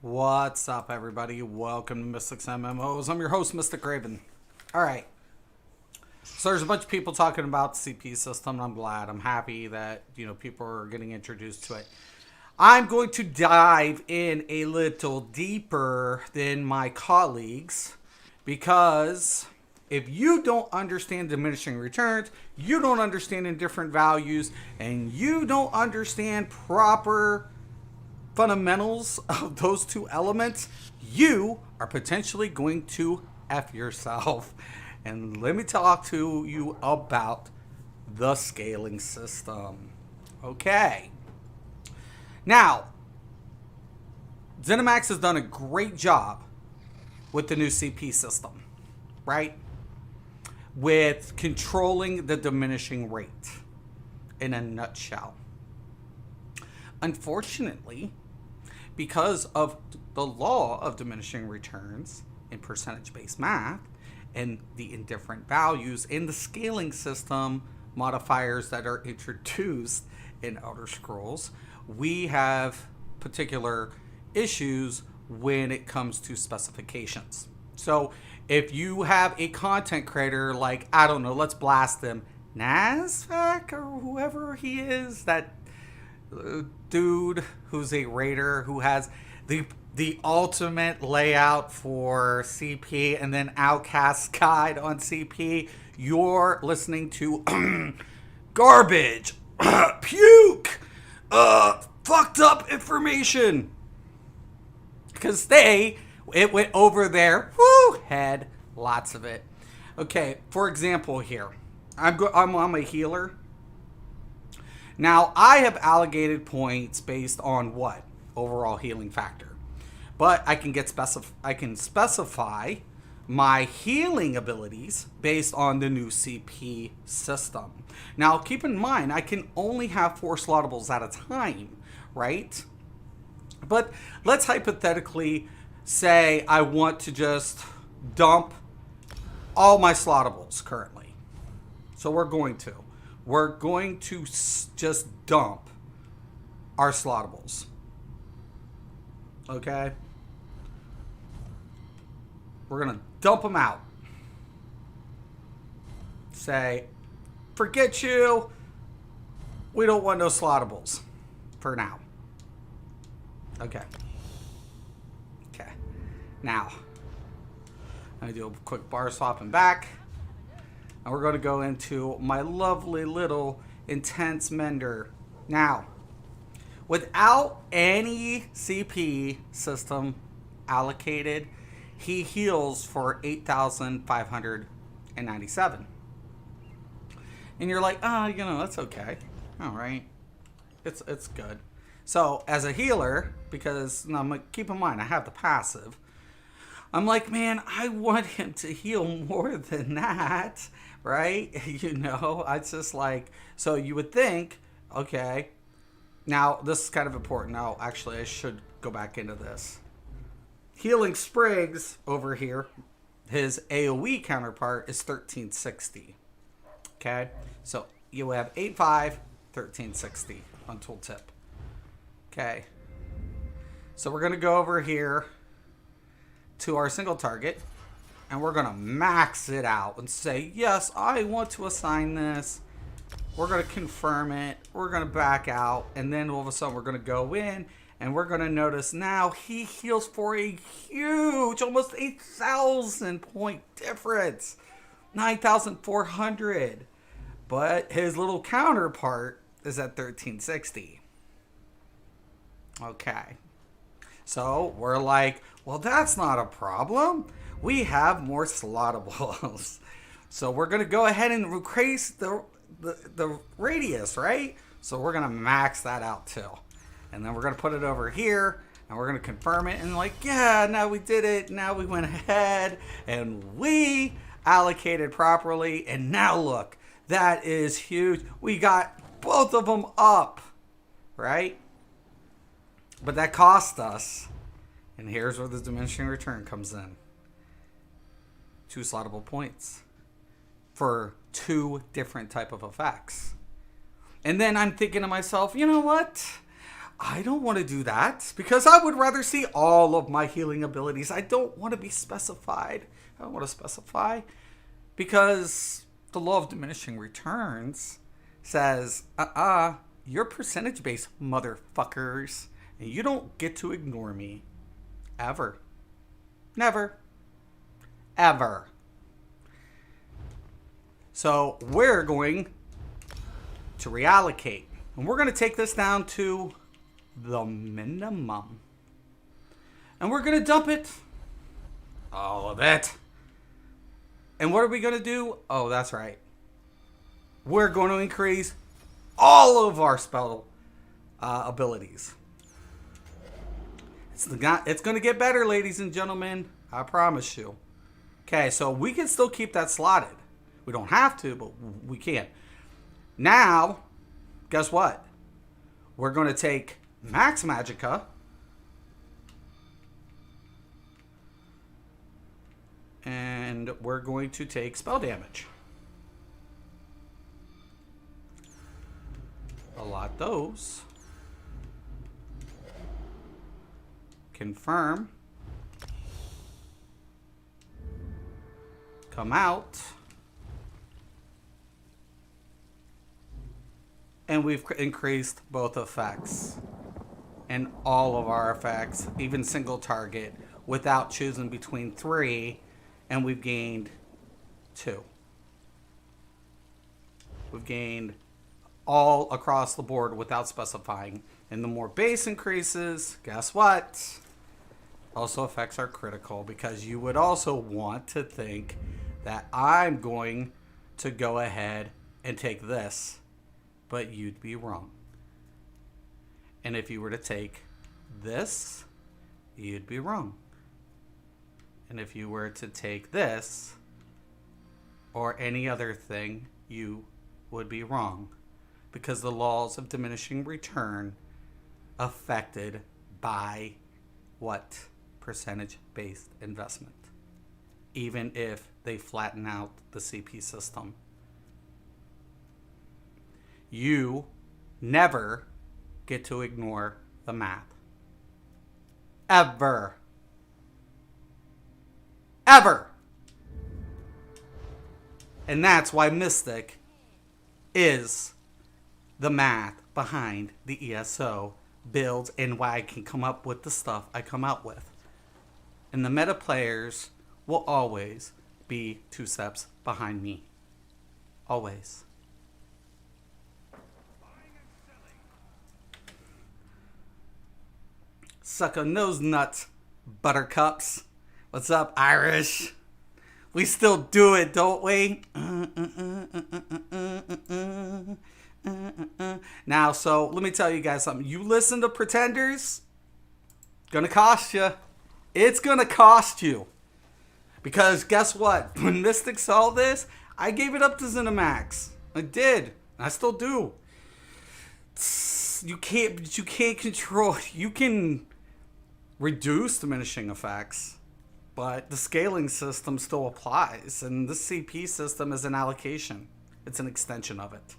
What's up, everybody? Welcome to Mystics MMOs. I'm your host, Mystic Raven. All right. So there's a bunch of people talking about the CP system. And I'm glad. I'm happy that people are getting introduced to it. I'm going to dive in a little deeper than my colleagues because if you don't understand diminishing returns, you don't understand indifferent values, and you don't understand proper fundamentals of those two elements, you are potentially going to F yourself. And let me talk to you about the scaling system. Okay. Now, ZeniMax has done a great job with the new CP system, right? With controlling the diminishing rate in a nutshell. Unfortunately, because of the law of diminishing returns in percentage-based math and the indifferent values in the scaling system modifiers that are introduced in Elder Scrolls, we have particular issues when it comes to specifications. So if you have a content creator like, I don't know, let's blast them, Nazvac or whoever he is, that dude who's a raider who has the ultimate layout for CP and then Outcast guide on CP, you're listening to garbage, puke, fucked up information. Because it went over there, had lots of it. Okay, for example here, I'm a healer. Now, I have allocated points based on what? Overall healing factor. But I can specify my healing abilities based on the new CP system. Now, keep in mind, I can only have 4 slottables at a time, right? But let's hypothetically say I want to just dump all my slottables currently. So we're going to just dump our slottables. Okay? We're going to dump them out. Say, forget you. We don't want no slottables for now. Okay. Now, I'm going to do a quick bar swap and back. And we're going to go into my lovely little intense mender. Now, without any CP system allocated, he heals for 8,597. And you're like, that's okay. All right. It's good. So, as a healer, because keep in mind, I have the passive, I'm like, man, I want him to heal more than that, right? It's just like, so you would think, okay, now this is kind of important. Now, actually, I should go back into this. Healing Spriggs over here, his AoE counterpart is 1360, okay? So you have 8.5, 1360 on tooltip, okay? So we're going to go over here to our single target, and we're going to max it out and say, yes, I want to assign this. We're going to confirm it. We're going to back out, and then all of a sudden we're going to go in, and we're going to notice now he heals for a huge, almost 8,000 point difference, 9,400. But his little counterpart is at 1360. Okay. So we're like, well, that's not a problem. We have more slottables. So we're going to go ahead and increase the radius, right? So we're going to max that out too. And then we're going to put it over here, and we're going to confirm it. And like, yeah, now we did it. Now we went ahead, and we allocated properly. And now look, that is huge. We got both of them up, right? But that cost us, and here's where the diminishing return comes in. 2 slottable points for 2 different type of effects. And then I'm thinking to myself, you know what? I don't want to do that because I would rather see all of my healing abilities. I don't want to be specified. I don't want to specify because the law of diminishing returns says, you're percentage based, motherfuckers, and you don't get to ignore me. Ever. Never. Ever. So we're going to reallocate. And we're going to take this down to the minimum. And we're going to dump it. All of it. And what are we going to do? Oh, that's right. We're going to increase all of our spell abilities. It's going to get better, ladies and gentlemen. I promise you. Okay, so we can still keep that slotted. We don't have to, but we can. Now, guess what? We're going to take Max Magicka. And we're going to take spell damage. Allot those. Confirm. Come out. And we've increased both effects. And all of our effects, even single target, without choosing between 3. And we've gained 2. We've gained all across the board without specifying. And the more base increases, guess what? Also affects our critical, because you would also want to think that I'm going to go ahead and take this, but you'd be wrong. And if you were to take this, you'd be wrong. And if you were to take this or any other thing, you would be wrong, because the laws of diminishing return affected by what? Percentage-based investment, even if they flatten out the CP system. You never get to ignore the math. Ever. Ever. And that's why Mystic is the math behind the ESO builds and why I can come up with the stuff I come out with. And the meta players will always be 2 steps behind me. Always. Suck on those nuts, buttercups. What's up, Irish? We still do it, don't we? Now, so let me tell you guys something. You listen to Pretenders, gonna cost you. It's gonna cost you. Because guess what? When Mystic saw this, I gave it up to ZeniMax. I did. I still do. You can't control. You can reduce diminishing effects, but the scaling system still applies, and the CP system is an allocation. It's an extension of it.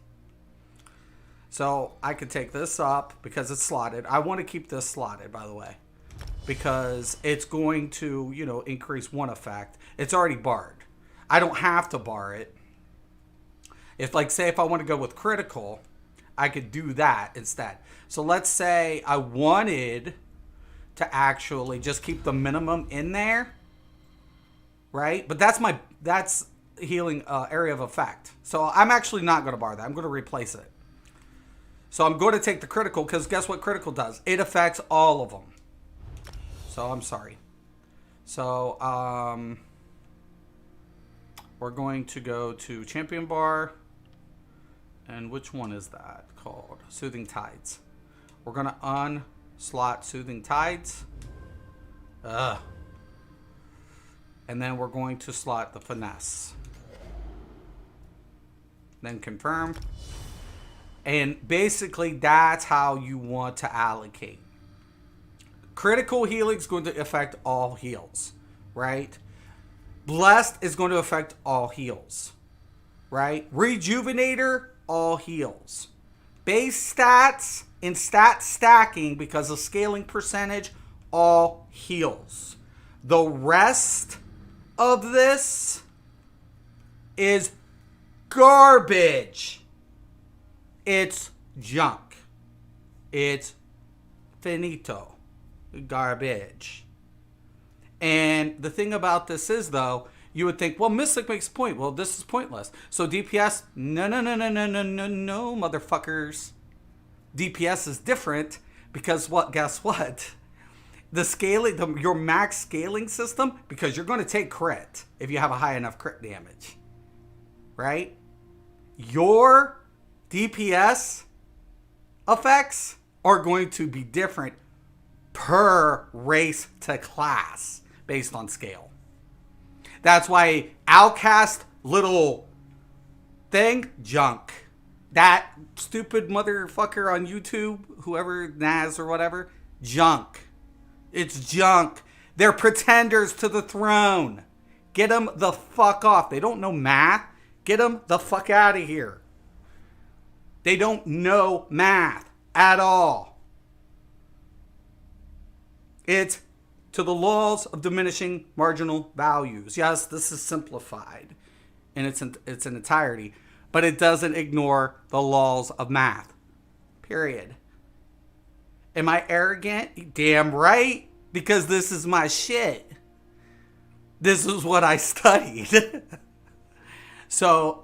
So I could take this up because it's slotted. I want to keep this slotted, by the way, because it's going to, increase 1 effect. It's already barred. I don't have to bar it. If I want to go with critical, I could do that instead. So let's say I wanted to actually just keep the minimum in there, right? But that's healing area of effect. So I'm actually not going to bar that. I'm going to replace it. So I'm going to take the critical, because guess what critical does? It affects all of them. So I'm sorry. So we're going to go to Champion Bar. And which one is that called? Soothing Tides. We're going to unslot Soothing Tides. And then we're going to slot the Finesse. Then confirm. And basically, that's how you want to allocate. Critical healing is going to affect all heals, right? Blessed is going to affect all heals, right? Rejuvenator, all heals. Base stats and stat stacking, because of scaling percentage, all heals. The rest of this is garbage. It's junk. It's finito. Garbage. And the thing about this is, though, you would think, well, Mystic makes a point. Well, this is pointless. So DPS, no, motherfuckers. DPS is different because what? Guess what? The scaling, your max scaling system, because you're going to take crit if you have a high enough crit damage, right? Your DPS effects are going to be different per race to class based on scale. That's why Outcast little thing, junk. That stupid motherfucker on YouTube, whoever, Naz or whatever, junk. It's junk. They're pretenders to the throne. Get them the fuck off. They don't know math. Get them the fuck out of here. They don't know math at all. It's to the laws of diminishing marginal values. Yes, this is simplified in its entirety, but it doesn't ignore the laws of math. Period. Am I arrogant? Damn right, because this is my shit. This is what I studied. So,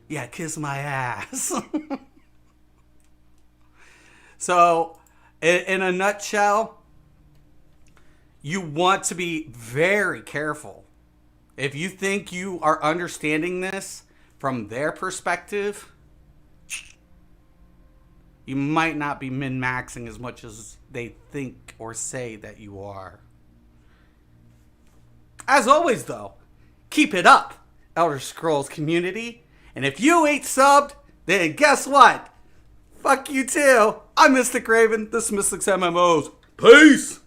yeah, kiss my ass. So, in a nutshell, you want to be very careful. If you think you are understanding this from their perspective, you might not be min-maxing as much as they think or say that you are. As always, though, keep it up, Elder Scrolls community. And if you ain't subbed, then guess what? Fuck you too. I'm Mystic Raven. This is Mystic's MMOs. Peace!